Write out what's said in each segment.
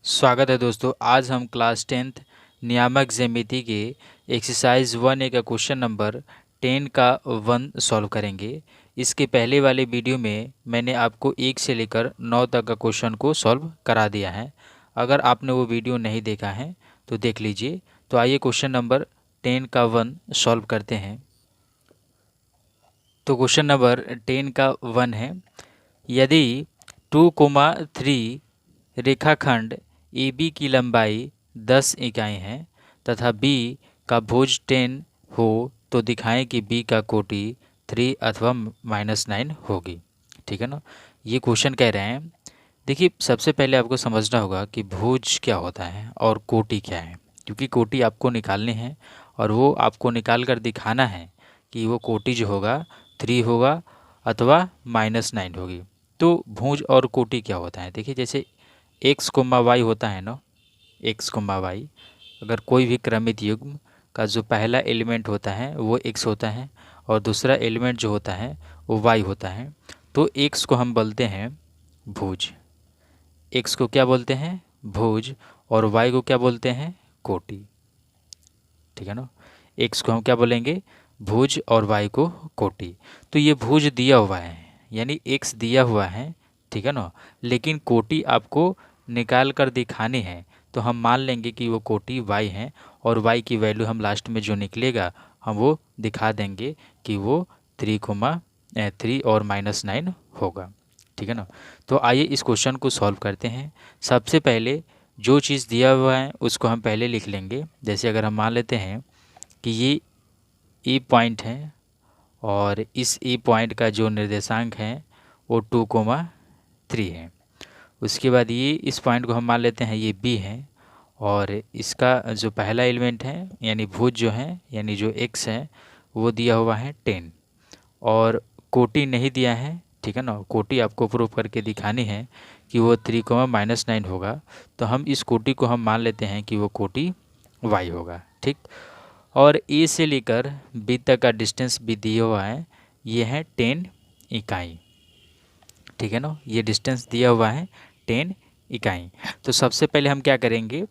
स्वागत है दोस्तों। आज हम क्लास 10th नियामक ज्यामिति के एक्सरसाइज 1A का क्वेश्चन नंबर 10 का 1 सॉल्व करेंगे। इसके पहले वाले वीडियो में मैंने आपको 1 से लेकर 9 तक का क्वेश्चन को सॉल्व करा दिया है। अगर आपने वो वीडियो नहीं देखा है तो देख लीजिए। तो आइए क्वेश्चन नंबर 10 का 1 सॉल्व करते हैं। तो क्वेश्चन नंबर 10 का 1 है, यदि 2,3 रेखाखंड AB की लंबाई 10 इकाई है तथा B का भुज 10 हो तो दिखाएं कि B का कोटि 3 अथवा -9 होगी। ठीक है ना। ये क्वेश्चन कह रहे हैं। देखिए, सबसे पहले आपको समझना होगा कि भुज क्या होता है और कोटि क्या है, क्योंकि कोटि आपको निकालनी है और वो आपको निकाल कर दिखाना है कि वो कोटि जो होगा 3 होगा अथवा -9 होगी। तो भुज और कोटि क्या होता है, देखिए जैसे एक्स कोमा वाई होता है ना, एक्स कोमा वाई, अगर कोई भी क्रमित युग्म का जो पहला एलिमेंट होता है वो एक्स होता है और दूसरा एलिमेंट जो होता है वो वाई होता है, तो एक्स को हम बोलते हैं भुज। एक्स को क्या बोलते हैं? भुज। और वाई को क्या बोलते हैं? कोटि। ठीक है ना। एक्स को हम क्या बोलेंगे? भुज और वाई को कोटि। तो ये भुज दिया हुआ है, यानी एक्स दिया हुआ है, ठीक है ना, लेकिन कोटि आपको निकाल कर दिखानी है। तो हम मान लेंगे कि वो कोटि वाई है और वाई की वैल्यू हम लास्ट में जो निकलेगा हम वो दिखा देंगे कि वो 3 और -9 होगा। ठीक है ना। तो आइए इस क्वेश्चन को सॉल्व करते हैं। सबसे पहले जो चीज़ दिया हुआ है उसको हम पहले लिख लेंगे। जैसे अगर हम मान लेते हैं कि ये ए पॉइंट है और इस ए पॉइंट का जो निर्देशांक है वो 2,3 है। उसके बाद ये इस पॉइंट को हम मान लेते हैं ये बी है और इसका जो पहला एलिमेंट है यानी भुज जो है यानी जो एक्स है वो दिया हुआ है 10 और कोटि नहीं दिया है। ठीक है ना। कोटि आपको प्रूव करके दिखानी है कि वो 3,-9 होगा। तो हम इस कोटि को हम मान लेते हैं कि वो कोटि वाई होगा। ठीक। और ए से लेकर बी तक का डिस्टेंस भी दिया हुआ है, ये है 10 इकाई। ठीक है ना। ये डिस्टेंस दिया हुआ है 10 इकाई। तो सबसे पहले हम क्या करेंगे,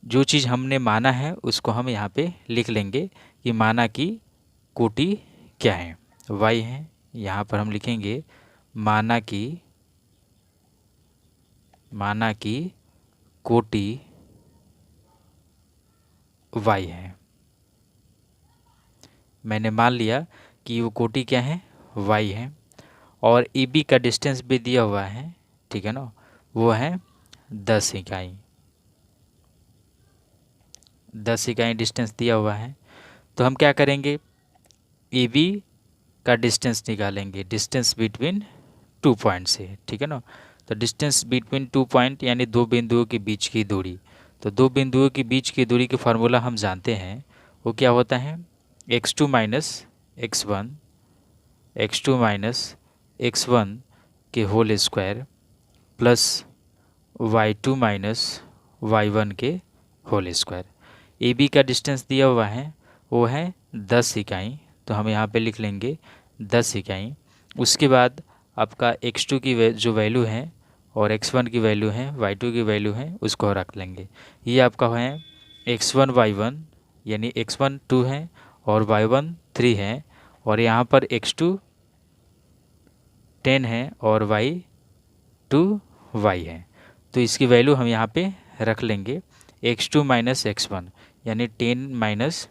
जो चीज़ हमने माना है उसको हम यहाँ पे लिख लेंगे कि माना कि कोटि क्या है, वाई है। यहाँ पर हम लिखेंगे माना कि कोटि वाई है। मैंने मान लिया कि वो कोटि क्या है, वाई है। और ए बी का डिस्टेंस भी दिया हुआ है, ठीक है ना, वो है 10 इकाई। 10 इकाई डिस्टेंस दिया हुआ है। तो हम क्या करेंगे, ए बी का डिस्टेंस निकालेंगे, डिस्टेंस बिटवीन 2 पॉइंट से। ठीक है ना। तो डिस्टेंस बिटवीन 2 पॉइंट यानी दो बिंदुओं के बीच की दूरी। तो दो बिंदुओं के बीच की दूरी की फार्मूला हम जानते हैं, वो क्या होता है, x2 minus x1 x2 minus x1 के whole square plus y2 minus y1 के होल स्क्वायर। ए बी का डिस्टेंस दिया हुआ है वो है 10 इकाई, तो हम यहाँ पे लिख लेंगे 10 इकाई। उसके बाद आपका x2 की जो वैल्यू है और x1 की वैल्यू है, y2 की वैल्यू है, उसको रख लेंगे। ये आपका है x1 y1 यानी x1 2 है और y1 3 है और यहाँ पर x2 10 है और y2 y है। तो इसकी वैल्यू हम यहाँ पे रख लेंगे x2 माइनस x1 यानी 10 माइनस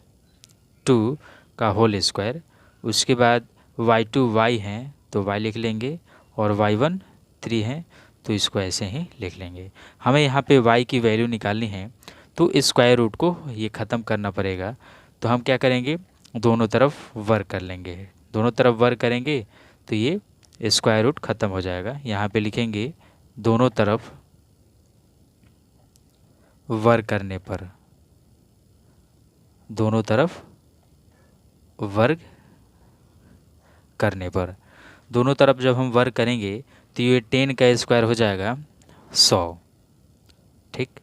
2 का होल स्क्वायर। उसके बाद y2 y है तो y लिख लेंगे और y1 3 है तो इसको ऐसे ही लिख लेंगे। हमें यहाँ पे y की वैल्यू निकालनी है तो स्क्वायर रूट को ये ख़त्म करना पड़ेगा। तो हम क्या करेंगे, दोनों तरफ वर्क कर लेंगे। दोनों तरफ वर्क करेंगे तो ये स्क्वायर रूट ख़त्म हो जाएगा। यहाँ पे लिखेंगे दोनों तरफ वर्क करने पर, दोनों तरफ वर्ग करने पर, दोनों तरफ जब हम वर्ग करेंगे तो ये 10 का स्क्वायर हो जाएगा 100। ठीक।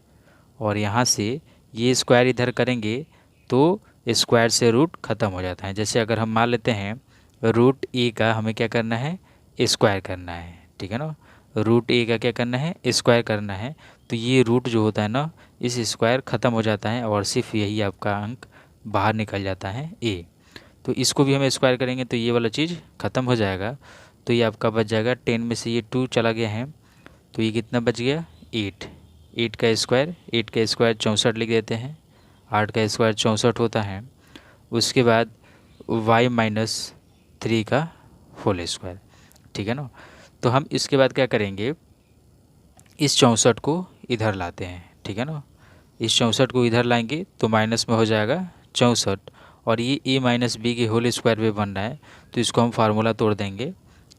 और यहाँ से ये स्क्वायर इधर करेंगे तो स्क्वायर से रूट ख़त्म हो जाता है। जैसे अगर हम मान लेते हैं रूट ए का हमें क्या करना है, स्क्वायर करना है। ठीक है ना। रूट ए का क्या करना है, स्क्वायर करना है। तो ये रूट जो होता है ना, इस स्क्वायर ख़त्म हो जाता है और सिर्फ यही आपका अंक बाहर निकल जाता है ए। तो इसको भी हम स्क्वायर करेंगे तो ये वाला चीज़ ख़त्म हो जाएगा। तो ये आपका बच जाएगा 10 में से ये 2 चला गया है, तो ये कितना बच गया 8। 8 का स्क्वायर, 8 का स्क्वायर 64 लिख देते हैं। 8 का स्क्वायर 64 होता है। उसके बाद y माइनस 3 का होल स्क्वायर, ठीक है ना। तो हम इसके बाद क्या करेंगे, इस 64 को इधर लाते हैं, ठीक है ना। इस 64 को इधर लाएंगे तो माइनस में हो जाएगा 64, और ये a माइनस बी के होल स्क्वायर पे बन रहा है, तो इसको हम फार्मूला तोड़ देंगे।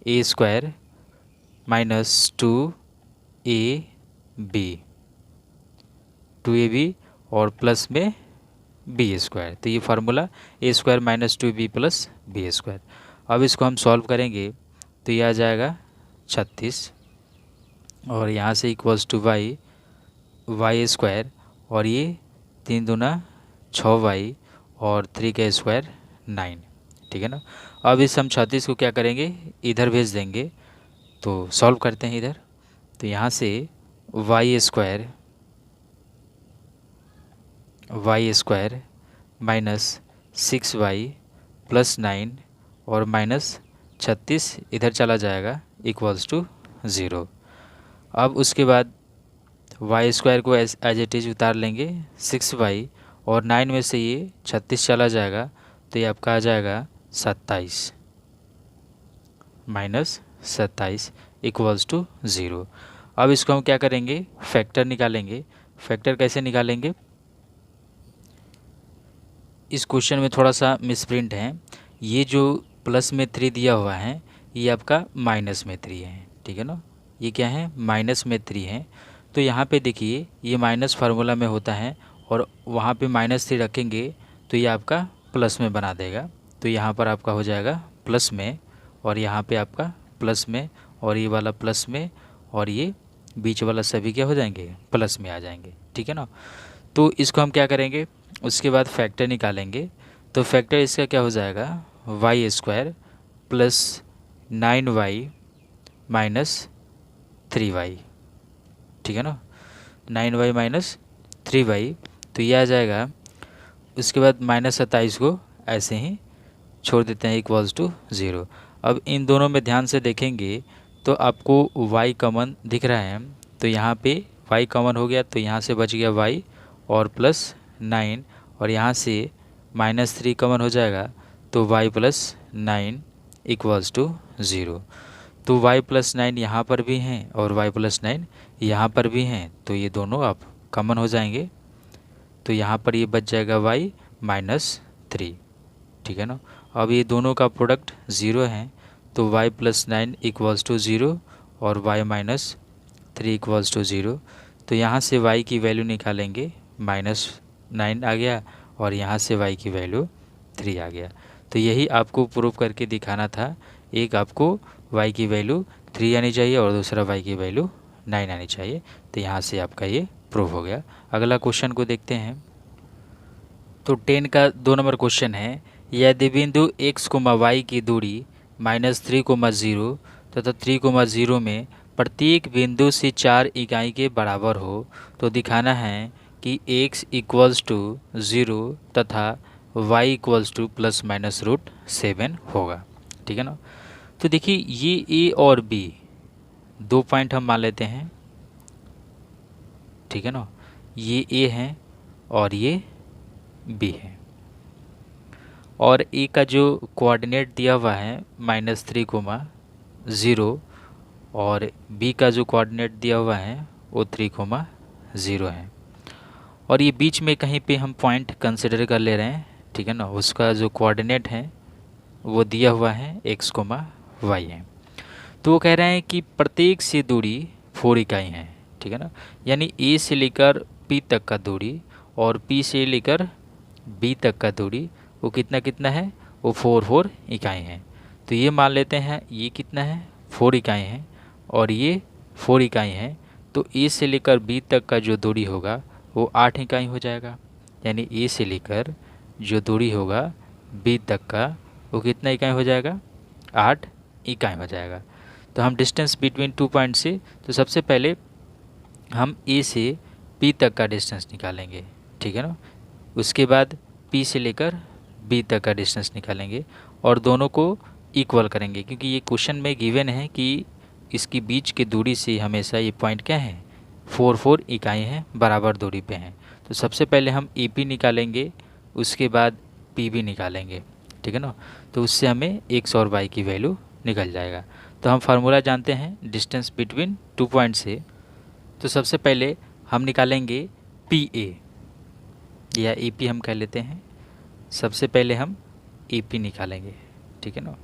ए स्क्वायर माइनस 2ab, 2ab और प्लस में बी स्क्वायर। तो ये formula A square minus 2b plus B square. अब इसको हम सॉल्व करेंगे तो ये आ जाएगा 36, और यहाँ से इक्वल्स टू वाई स्क्वायर, और ये 3 दूना 6y और 3 का स्क्वायर 9, ठीक है ना। अब इस हम 36 को क्या करेंगे, इधर भेज देंगे। तो सॉल्व करते हैं इधर। तो यहाँ से Y square minus 6y plus 9 और माइनस 36 इधर चला जाएगा इक्वल्स टू 0। अब उसके बाद वाई स्क्वायर को एज इट इज उतार लेंगे, 6y और 9 में से ये 36 चला जाएगा, तो ये आपका आ जाएगा 27 माइनस 27 इक्वल्स टू 0। अब इसको हम क्या करेंगे, फैक्टर निकालेंगे। फैक्टर कैसे निकालेंगे, इस क्वेश्चन में थोड़ा सा मिसप्रिंट है। ये जो प्लस में 3 दिया हुआ है ये आपका माइनस में 3 है, ठीक है ना। ये क्या है, माइनस में 3 है। तो यहाँ पे देखिए ये माइनस फार्मूला में होता है, और वहाँ पे -3 रखेंगे तो ये आपका प्लस में बना देगा। तो यहाँ पर आपका हो जाएगा प्लस में, और यहाँ पे आपका प्लस में, और ये वाला प्लस में, और ये बीच वाला सभी क्या हो जाएंगे, प्लस में आ जाएंगे, ठीक है ना। तो इसको हम क्या करेंगे, उसके बाद फैक्टर निकालेंगे। तो फैक्टर इसका क्या हो जाएगा, Y square plus 9y minus 3y, ठीक है ना। 9y माइनस 3y, तो ये आ जाएगा। उसके बाद -27 को ऐसे ही छोड़ देते हैं इक्वल्स टू 0। अब इन दोनों में ध्यान से देखेंगे तो आपको y कॉमन दिख रहा है, तो यहाँ पे y कॉमन हो गया, तो यहाँ से बच गया y और प्लस 9, और यहाँ से -3 कॉमन हो जाएगा, तो y प्लस 9 इक्वल्स टू 0। तो y प्लस 9 यहाँ पर भी हैं और y प्लस 9 यहाँ पर भी हैं, तो ये दोनों आप कॉमन हो जाएंगे। तो यहाँ पर ये बच जाएगा y माइनस 3, ठीक है ना। अब ये दोनों का प्रोडक्ट 0 है, तो y प्लस 9 इक्वल्स टू 0 और y माइनस 3 इक्वल्स टू 0। तो यहाँ से y की वैल्यू निकालेंगे, -9 आ गया, और यहाँ से y की वैल्यू 3 आ गया। तो यही आपको प्रूव करके दिखाना था। एक आपको y की वैल्यू 3 आनी चाहिए और दूसरा y की वैल्यू 9 आनी चाहिए। तो यहाँ से आपका ये प्रूव हो गया। अगला क्वेश्चन को देखते हैं। तो 10 का 2 नंबर क्वेश्चन है, यदि बिंदु x, y की दूरी -3, 0 तथा 3, 0 में प्रत्येक बिंदु से 4 इकाई के बराबर हो, तो दिखाना है कि x इक्वल्स टू 0 तथा y इक्वल्स टू ±√7 होगा, ठीक है ना। तो देखिए ये a और b 2 पॉइंट हम मान लेते हैं, ठीक है ना। ये a है और ये b है, और a का जो कोऑर्डिनेट दिया हुआ है -3, 0, और b का जो कोऑर्डिनेट दिया हुआ है वो 3, 0 है। और ये बीच में कहीं पे हम पॉइंट कंसिडर कर ले रहे हैं, ठीक है ना। उसका जो कोऑर्डिनेट है वो दिया हुआ है x, y है। तो वो कह रहे हैं कि प्रत्येक से दूरी 4 इकाई है, ठीक है ना। यानी a से लेकर p तक का दूरी और p से लेकर b तक का दूरी वो कितना कितना है, वो 4 इकाई है। तो ये मान लेते हैं ये कितना है, 4 इकाई है, और ये 4 इकाई है। तो a से लेकर b तक का जो दूरी होगा वो 8 इकाई हो जाएगा। यानी a से लेकर जो दूरी होगा b तक का वो कितना इकाई हो जाएगा, 8 इकाई हो जाएगा। तो हम डिस्टेंस बिटवीन 2 पॉइंट से, तो सबसे पहले हम ए से पी तक का डिस्टेंस निकालेंगे, ठीक है ना। उसके बाद पी से लेकर बी तक का डिस्टेंस निकालेंगे और दोनों को इक्वल करेंगे, क्योंकि ये क्वेश्चन में गिवन है कि इसकी बीच की दूरी से हमेशा ये पॉइंट क्या है, 4 इकाई हैं, बराबर दूरी पे हैं। तो सबसे पहले हम ए पी निकालेंगे, उसके बाद पी बी निकालेंगे, ठीक है ना। तो उससे हमें एक्स और वाई की वैल्यू निकल जाएगा। तो हम फार्मूला जानते हैं डिस्टेंस बिटवीन 2 पॉइंट से। तो सबसे पहले हम निकालेंगे पी ए या ए पी हम कह लेते हैं। सबसे पहले हम ए पी निकालेंगे, ठीक है ना।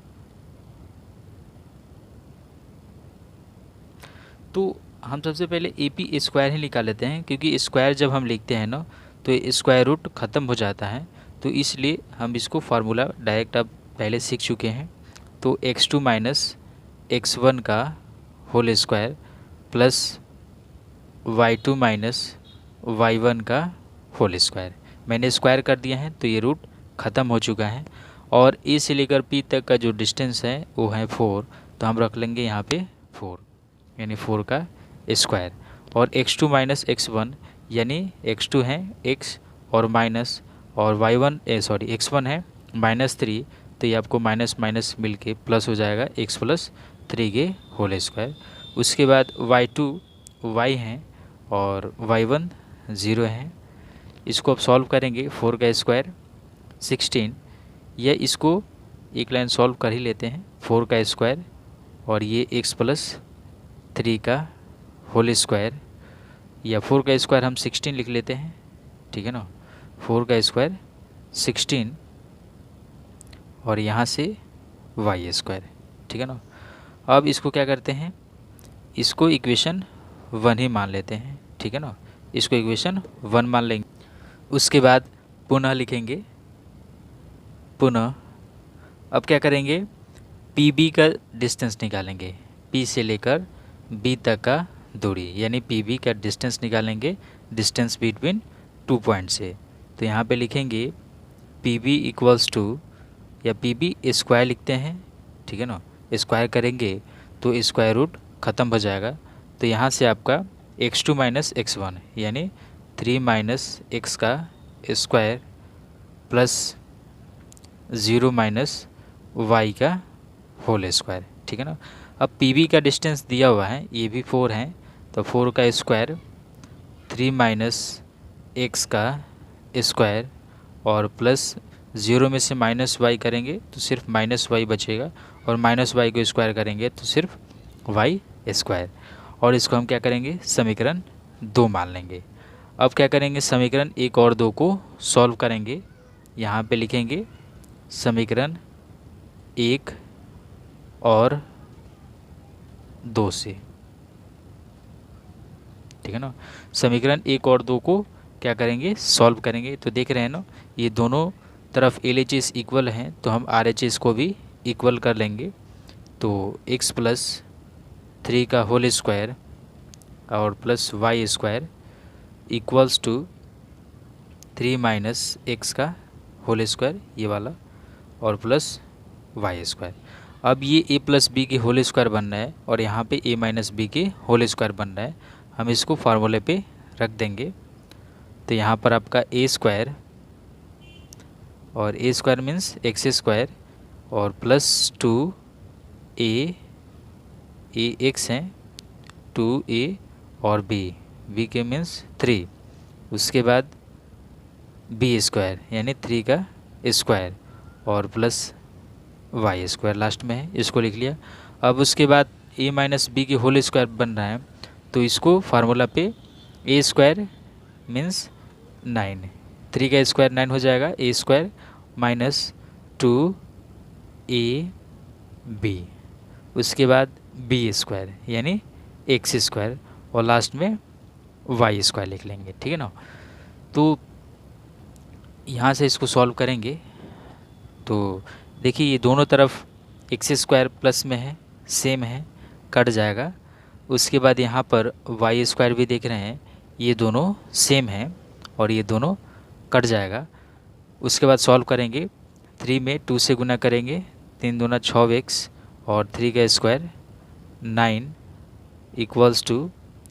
तो हम सबसे पहले ए पी स्क्वायर ही निकाल लेते हैं, क्योंकि स्क्वायर जब हम लिखते हैं ना तो स्क्वायर रूट ख़त्म हो जाता है, तो इसलिए हम इसको फार्मूला डायरेक्ट अब पहले सीख चुके हैं। तो x2 माइनस x1 का whole square plus y2 minus y1 का होल स्क्वायर, मैंने स्क्वायर कर दिया है तो ये रूट ख़त्म हो चुका है। और ए से लेकर पी तक का जो डिस्टेंस है वो है 4, तो हम रख लेंगे यहाँ पे 4, यानी 4 का स्क्वायर। और x2 माइनस x1 यानी x2 है x और माइनस, और x1 है -3, तो ये आपको माइनस माइनस मिल के प्लस हो जाएगा x प्लस 3 के होल स्क्वायर। उसके बाद y2 y है और y1 0 है। इसको अब सॉल्व करेंगे, 4 का स्क्वायर 16, या इसको एक लाइन सॉल्व कर ही लेते हैं, 4 का स्क्वायर और ये x प्लस 3 का होल स्क्वायर, या 4 का स्क्वायर हम 16 लिख लेते हैं, ठीक है ना। 4 का स्क्वायर 16 और यहाँ से वाई स्क्वायर, ठीक है ना। अब इसको क्या करते हैं, इसको इक्वेशन 1 ही मान लेते हैं, ठीक है ना। इसको इक्वेशन 1 मान लेंगे। उसके बाद पुनः लिखेंगे, पुनः अब क्या करेंगे, पी बी का डिस्टेंस निकालेंगे, पी से लेकर बी तक का दूरी, यानी पी बी का डिस्टेंस निकालेंगे, डिस्टेंस बिटवीन 2 पॉइंट से। तो यहाँ पे लिखेंगे पी बी इक्वल्स टू, या पी बी स्क्वायर लिखते हैं, ठीक है ना। स्क्वायर करेंगे तो स्क्वायर रूट ख़त्म हो जाएगा, तो यहाँ से आपका x2 माइनस x1 यानी 3 माइनस एक्स का स्क्वायर प्लस 0 माइनस वाई का होल स्क्वायर, ठीक है ना। अब पी बी का डिस्टेंस दिया हुआ है, ये भी 4 है, तो 4 का स्क्वायर 3 माइनस एक्स का स्क्वायर और प्लस 0 में से माइनस वाई करेंगे तो सिर्फ माइनस वाई बचेगा, और माइनस वाई को स्क्वायर करेंगे तो सिर्फ वाई स्क्वायर। और इसको हम क्या करेंगे, समीकरण 2 मान लेंगे। अब क्या करेंगे, समीकरण 1 और 2 को सॉल्व करेंगे। यहाँ पे लिखेंगे समीकरण 1 और 2 से, ठीक है ना। समीकरण 1 और 2 को क्या करेंगे, सॉल्व करेंगे। तो देख रहे हैं ना, ये दोनों तरफ LHS इक्वल हैं, तो हम RHS को भी इक्वल कर लेंगे। तो x प्लस 3 का होल स्क्वायर और plus y square equals to 3 minus x का होल स्क्वायर, ये वाला, और प्लस वाई स्क्वायर। अब ये a प्लस बी के होल स्क्वायर बन रहा है और यहाँ पे a माइनस बी के होल स्क्वायर बन रहा है, हम इसको फार्मूले पे रख देंगे। तो यहाँ पर आपका a स्क्वायर, और a square means x square, और प्लस 2a एक्स हैं, 2a और b के मीन्स 3, उसके बाद b स्क्वायर यानी 3 का स्क्वायर और प्लस वाई स्क्वायर लास्ट में है, इसको लिख लिया। अब उसके बाद a माइनस बी के होल स्क्वायर बन रहा है, तो इसको फार्मूला पे a स्क्वायर मीन्स 9, 3 का स्क्वायर 9 हो जाएगा, a स्क्वायर माइनस 2ab, उसके बाद b स्क्वायर यानी एक्स स्क्वायर, और लास्ट में वाई स्क्वायर लिख लेंगे, ठीक है ना। तो यहाँ से इसको सॉल्व करेंगे तो देखिए ये दोनों तरफ एक्स स्क्वायर प्लस में है, सेम है, कट जाएगा। उसके बाद यहाँ पर वाई स्क्वायर भी देख रहे हैं, ये दोनों सेम हैं और ये दोनों कट जाएगा। उसके बाद सॉल्व करेंगे, 3 में 2 से गुना करेंगे, 3 दूना 6x और 3 का स्क्वायर 9 इक्वल्स टू,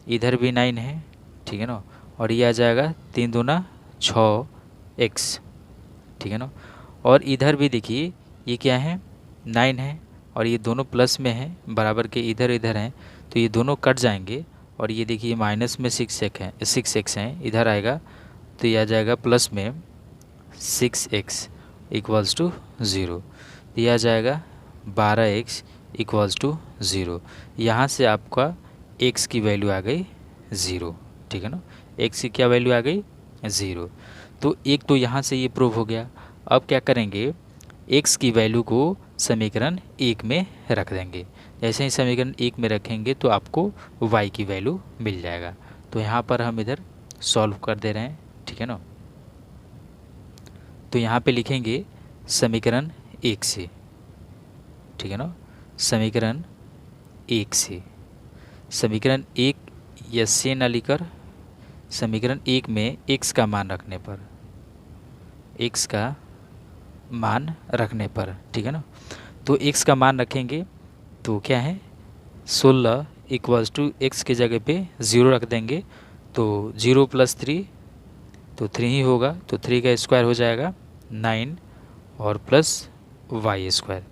इधर भी 9 है, ठीक है ना, और ये आ जाएगा 3 दूना 6x, ठीक है ना। और इधर भी देखिए ये क्या है, 9 है, और ये दोनों प्लस में है, बराबर के इधर इधर हैं, तो ये दोनों कट जाएंगे, और ये देखिए माइनस में 6x हैं, इधर आएगा तो ये आ जाएगा प्लस में 6x इक्वल्स टू 0, ये आ जाएगा 12x इक्वल्स टू 0। यहाँ से आपका x की वैल्यू आ गई 0, ठीक है ना, x की क्या वैल्यू आ गई 0। तो एक तो यहाँ से ये प्रूव हो गया। अब क्या करेंगे, x की वैल्यू को समीकरण 1 में रख देंगे। जैसे ही समीकरण 1 में रखेंगे तो आपको y की वैल्यू मिल जाएगा। तो यहाँ पर हम इधर सॉल्व कर दे रहे हैं, ठीक है ना। तो यहाँ पे लिखेंगे समीकरण 1 से, ठीक है ना, समीकरण 1 से, समीकरण 1 या से न लिखकर समीकरण 1 में x का मान रखने पर, x का मान रखने पर, ठीक है ना। तो x का मान रखेंगे तो क्या है, 16 इक्वल्स टू एक्स की जगह पे 0 रख देंगे, तो 0 + 3 तो 3 ही होगा, तो 3 का स्क्वायर हो जाएगा 9 और प्लस y²,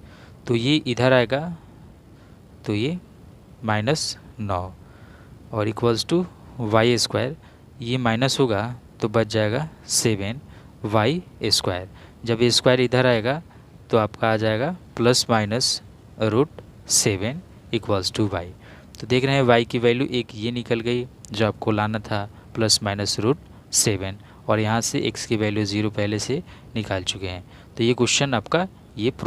तो ये इधर आएगा तो ये -9 और इक्वल्स टू y², ये माइनस होगा तो बच जाएगा 7y²। जब ये स्क्वायर इधर आएगा तो आपका आ जाएगा ±√7 इक्वल्स टू y। तो देख रहे हैं y की वैल्यू एक ये निकल गई जो आपको लाना था ±√7, और यहाँ से x की वैल्यू 0 पहले से निकाल चुके हैं। तो ये क्वेश्चन आपका ये प्रूव